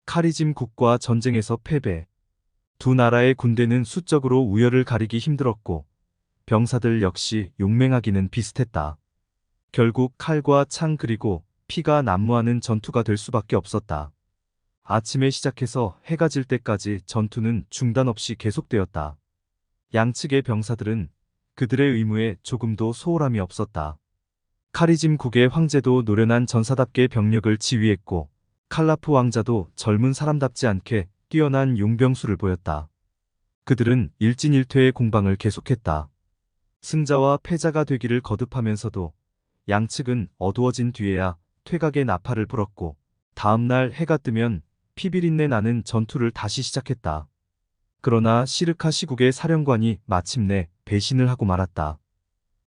카리짐국과 전쟁에서 패배. 두 나라의 군대는 수적으로 우열을 가리기 힘들었고 병사들 역시 용맹하기는 비슷했다. 결국 칼과 창 그리고 피가 난무하는 전투가 될 수밖에 없었다. 아침에 시작해서 해가 질 때까지 전투는 중단 없이 계속되었다. 양측의 병사들은 그들의 의무에 조금도 소홀함이 없었다. 카리짐국의 황제도 노련한 전사답게 병력을 지휘했고 칼라프 왕자도 젊은 사람답지 않게 뛰어난 용병수를 보였다. 그들은 일진일퇴의 공방을 계속했다. 승자와 패자가 되기를 거듭하면서도 양측은 어두워진 뒤에야 퇴각의 나팔을 불었고 다음날 해가 뜨면 피비린내 나는 전투를 다시 시작했다. 그러나 시르카 시국의 사령관이 마침내 배신을 하고 말았다.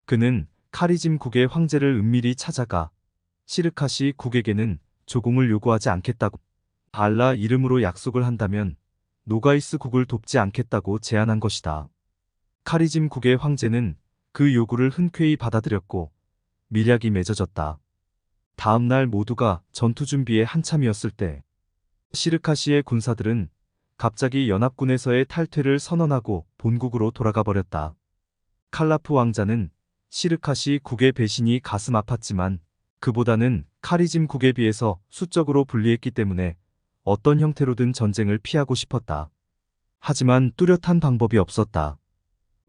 그는 카리짐국의 황제를 은밀히 찾아가 시르카시 국에게는 조공을 요구하지 않겠다고 알라 이름으로 약속을 한다면 노가이스 국을 돕지 않겠다고 제안한 것이다. 카리짐국의 황제는 그 요구를 흔쾌히 받아들였고 밀약이 맺어졌다. 다음날 모두가 전투 준비에 한참이었을 때 시르카시의 군사들은 갑자기 연합군에서의 탈퇴를 선언하고 본국으로 돌아가 버렸다. 칼라프 왕자는 시르카시 국의 배신이 가슴 아팠지만 그보다는 카리짐국에 비해서 수적으로 불리했기 때문에 어떤 형태로든 전쟁을 피하고 싶었다. 하지만 뚜렷한 방법이 없었다.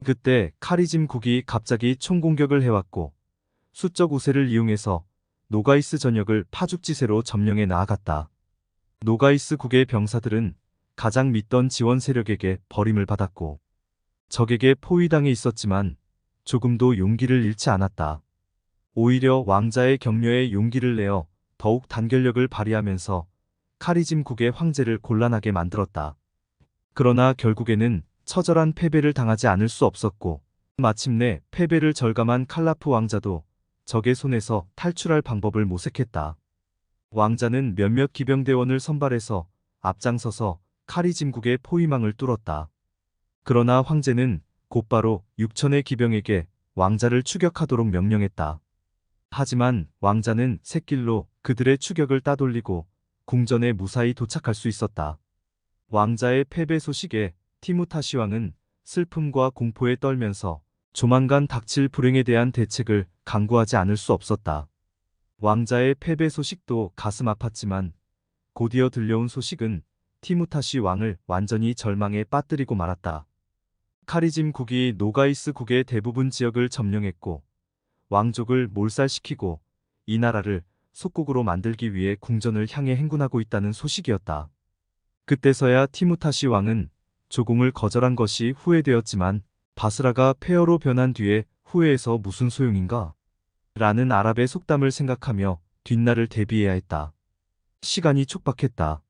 그때 카리짐국이 갑자기 총공격을 해왔고 수적 우세를 이용해서 노가이스 전역을 파죽지세로 점령해 나아갔다. 노가이스 국의 병사들은 가장 믿던 지원 세력에게 버림을 받았고 적에게 포위당해 있었지만 조금도 용기를 잃지 않았다. 오히려 왕자의 격려에 용기를 내어 더욱 단결력을 발휘하면서 카리짐국의 황제를 곤란하게 만들었다. 그러나 결국에는 처절한 패배를 당하지 않을 수 없었고 마침내 패배를 절감한 칼라프 왕자도 적의 손에서 탈출할 방법을 모색했다. 왕자는 몇몇 기병대원을 선발해서 앞장서서 카리짐국의 포위망을 뚫었다. 그러나 황제는 곧바로 6천의 기병에게 왕자를 추격하도록 명령했다. 하지만 왕자는 샛길로 그들의 추격을 따돌리고 궁전에 무사히 도착할 수 있었다. 왕자의 패배 소식에 티무타시 왕은 슬픔과 공포에 떨면서 조만간 닥칠 불행에 대한 대책을 강구하지 않을 수 없었다. 왕자의 패배 소식도 가슴 아팠지만 곧이어 들려온 소식은 티무타시 왕을 완전히 절망에 빠뜨리고 말았다. 카리짐국이 노가이스 국의 대부분 지역을 점령했고 왕족을 몰살시키고 이 나라를 속국으로 만들기 위해 궁전을 향해 행군하고 있다는 소식이었다. 그때서야 티무타시 왕은 조공을 거절한 것이 후회되었지만 바스라가 폐허로 변한 뒤에 후회해서 무슨 소용인가? 라는 아랍의 속담을 생각하며 뒷날을 대비해야 했다. 시간이 촉박했다.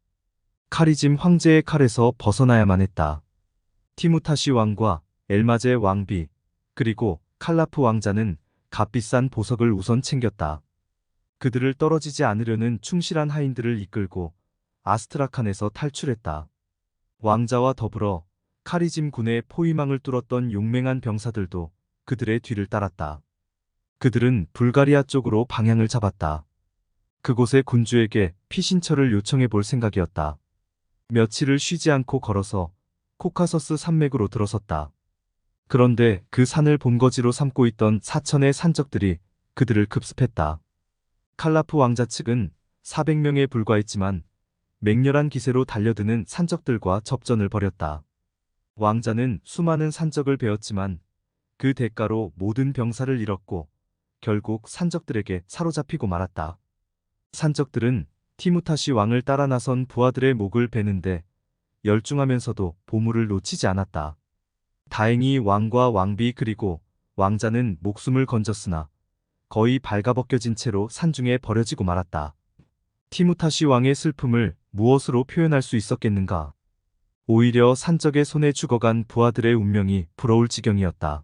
카리짐 황제의 칼에서 벗어나야만 했다. 티무타시 왕과 엘마제 왕비 그리고 칼라프 왕자는 값비싼 보석을 우선 챙겼다. 그들을 떨어지지 않으려는 충실한 하인들을 이끌고 아스트라칸에서 탈출했다. 왕자와 더불어 카리짐 군의 포위망을 뚫었던 용맹한 병사들도 그들의 뒤를 따랐다. 그들은 불가리아 쪽으로 방향을 잡았다. 그곳의 군주에게 피신처를 요청해 볼 생각이었다. 며칠을 쉬지 않고 걸어서 코카서스 산맥으로 들어섰다. 그런데 그 산을 본거지로 삼고 있던 4천의 산적들이 그들을 급습했다. 칼라프 왕자 측은 400명에 불과했지만 맹렬한 기세로 달려드는 산적들과 접전을 벌였다. 왕자는 수많은 산적을 베었지만 그 대가로 모든 병사를 잃었고 결국 산적들에게 사로잡히고 말았다. 산적들은 티무타시 왕을 따라 나선 부하들의 목을 베는데 열중하면서도 보물을 놓치지 않았다. 다행히 왕과 왕비 그리고 왕자는 목숨을 건졌으나 거의 발가벗겨진 채로 산중에 버려지고 말았다. 티무타시 왕의 슬픔을 무엇으로 표현할 수 있었겠는가? 오히려 산적의 손에 죽어간 부하들의 운명이 부러울 지경이었다.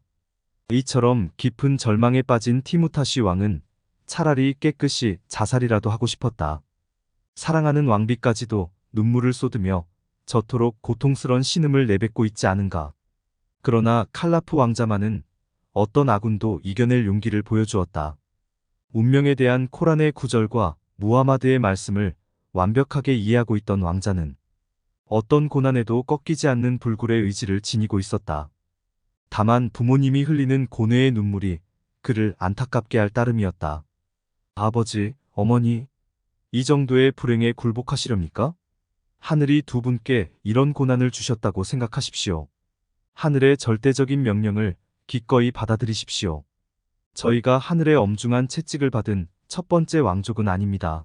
이처럼 깊은 절망에 빠진 티무타시 왕은 차라리 깨끗이 자살이라도 하고 싶었다. 사랑하는 왕비까지도 눈물을 쏟으며 저토록 고통스런 신음을 내뱉고 있지 않은가. 그러나 칼라프 왕자만은 어떤 아군도 이겨낼 용기를 보여주었다. 운명에 대한 코란의 구절과 무하마드의 말씀을 완벽하게 이해하고 있던 왕자는 어떤 고난에도 꺾이지 않는 불굴의 의지를 지니고 있었다. 다만 부모님이 흘리는 고뇌의 눈물이 그를 안타깝게 할 따름이었다. 아버지, 어머니, 이 정도의 불행에 굴복하시렵니까? 하늘이 두 분께 이런 고난을 주셨다고 생각하십시오. 하늘의 절대적인 명령을 기꺼이 받아들이십시오. 저희가 하늘의 엄중한 채찍을 받은 첫 번째 왕족은 아닙니다.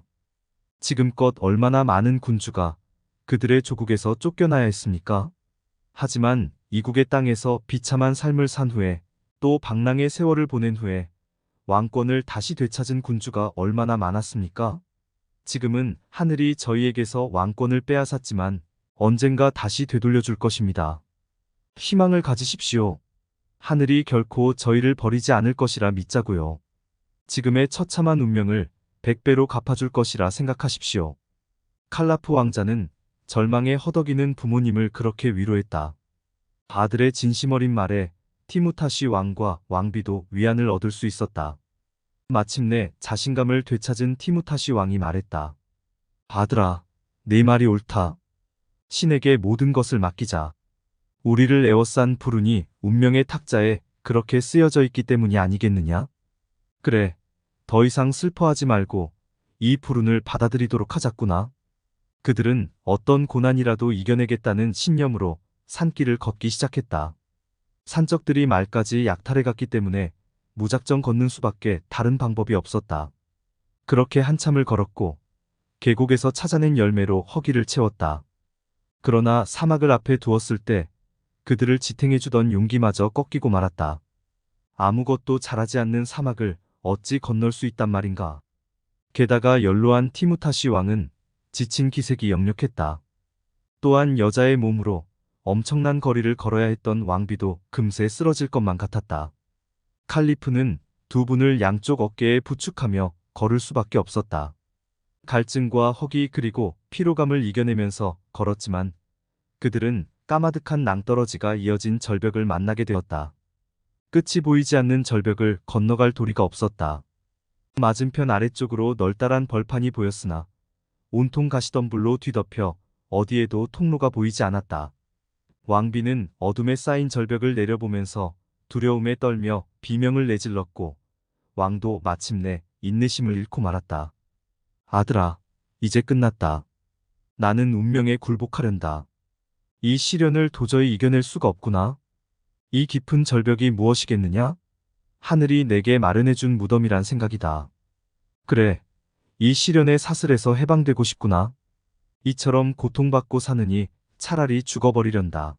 지금껏 얼마나 많은 군주가 그들의 조국에서 쫓겨나야 했습니까? 하지만 이국의 땅에서 비참한 삶을 산 후에 또 방랑의 세월을 보낸 후에 왕권을 다시 되찾은 군주가 얼마나 많았습니까? 지금은 하늘이 저희에게서 왕권을 빼앗았지만 언젠가 다시 되돌려줄 것입니다. 희망을 가지십시오. 하늘이 결코 저희를 버리지 않을 것이라 믿자고요. 지금의 처참한 운명을 100배로 갚아줄 것이라 생각하십시오. 칼라프 왕자는 절망에 허덕이는 부모님을 그렇게 위로했다. 아들의 진심 어린 말에 티무타시 왕과 왕비도 위안을 얻을 수 있었다. 마침내 자신감을 되찾은 티무타시 왕이 말했다. 아들아, 네 말이 옳다. 신에게 모든 것을 맡기자. 우리를 에워싼 푸른이 운명의 탁자에 그렇게 쓰여져 있기 때문이 아니겠느냐? 그래, 더 이상 슬퍼하지 말고 이 푸른을 받아들이도록 하자꾸나. 그들은 어떤 고난이라도 이겨내겠다는 신념으로 산길을 걷기 시작했다. 산적들이 말까지 약탈해 갔기 때문에 무작정 걷는 수밖에 다른 방법이 없었다. 그렇게 한참을 걸었고 계곡에서 찾아낸 열매로 허기를 채웠다. 그러나 사막을 앞에 두었을 때 그들을 지탱해주던 용기마저 꺾이고 말았다. 아무것도 자라지 않는 사막을 어찌 건널 수 있단 말인가. 게다가 연로한 티무타시 왕은 지친 기색이 역력했다. 또한 여자의 몸으로 엄청난 거리를 걸어야 했던 왕비도 금세 쓰러질 것만 같았다. 칼리프는 두 분을 양쪽 어깨에 부축하며 걸을 수밖에 없었다. 갈증과 허기 그리고 피로감을 이겨내면서 걸었지만 그들은 까마득한 낭떠러지가 이어진 절벽을 만나게 되었다. 끝이 보이지 않는 절벽을 건너갈 도리가 없었다. 맞은편 아래쪽으로 널따란 벌판이 보였으나 온통 가시덤불로 뒤덮여 어디에도 통로가 보이지 않았다. 왕비는 어둠에 쌓인 절벽을 내려보면서 두려움에 떨며 비명을 내질렀고 왕도 마침내 인내심을 잃고 말았다. 아들아, 이제 끝났다. 나는 운명에 굴복하련다. 이 시련을 도저히 이겨낼 수가 없구나. 이 깊은 절벽이 무엇이겠느냐? 하늘이 내게 마련해준 무덤이란 생각이다. 그래, 이 시련의 사슬에서 해방되고 싶구나. 이처럼 고통받고 사느니 차라리 죽어버리련다.